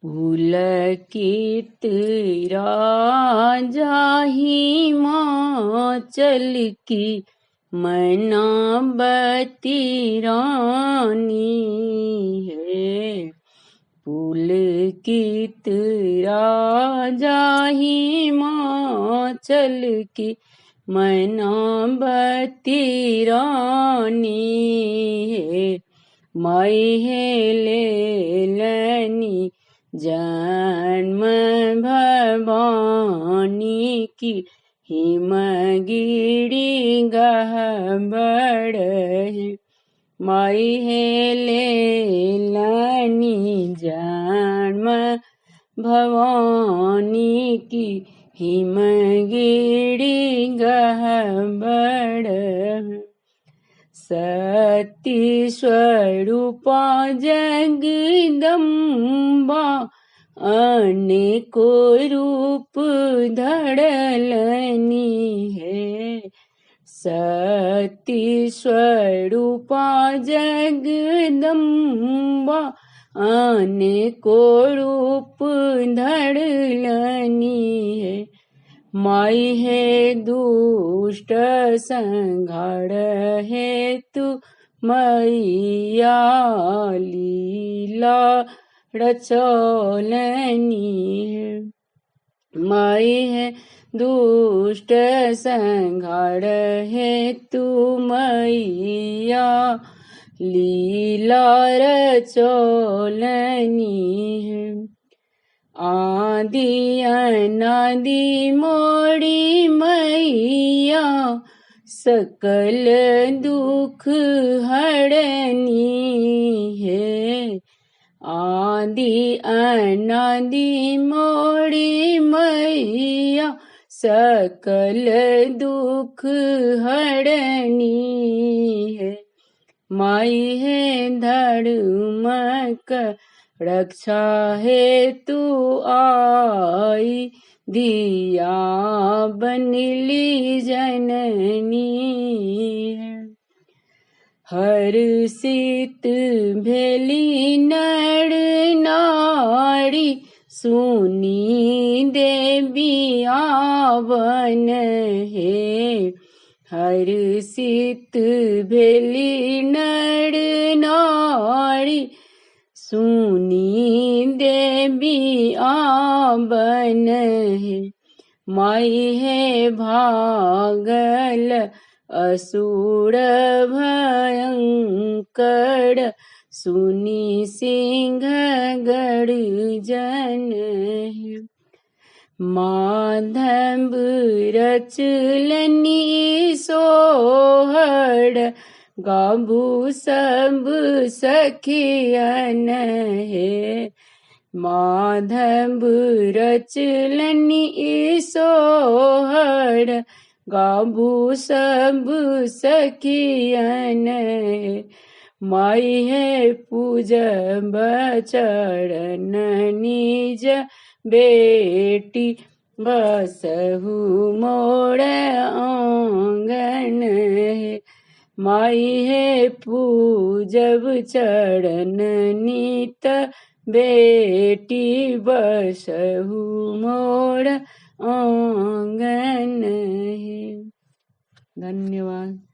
पुलकित राजा हिमाचल की मनावती रानी है। पुलकित राजा हिमाचल की मनावती रानी है। माई है लेलनी जन्म भवानी की हिमगिरी गहबड़ है। माई है लेलनी जन्म भवानी की हिमगिरी गहबड़ है। सती स्वरूपा जगदम्बा अनेको रूप धड़लनी है। सती स्वरूपा जगदम्बा अनेको रूप धड़लनी है। माई है दुष्ट संहार हेतु मैया लीला रचौलनी है। माई है दुष्ट संहार हेतु मैया लीला रचौलनी है। आदि अनादि मोड़ी मैया सकल दुख हरनी है। आदि अनादि मोड़ी मैया सकल दुख हरनी है। माई है धर्मक रक्षा हेतु आई दिया बनली जननी है। हर्षित भेली नर नारी सुनी देवी आवन है। हर्षित भेली नर नारी सुनी देवी आवन है। माई है भागल असुर भयंकर सुनी सिंह गर्जन है। माधव रचलनी सोहर गाबू सब सखियन है। माधव रचलनी सोहर गाबू सब सखियन है। माई है पूजब चरण निज बेटी बसहु मोर आंगन है। माई है पूजब चरण नित बेटी बसहु मोर आंगन है। धन्यवाद।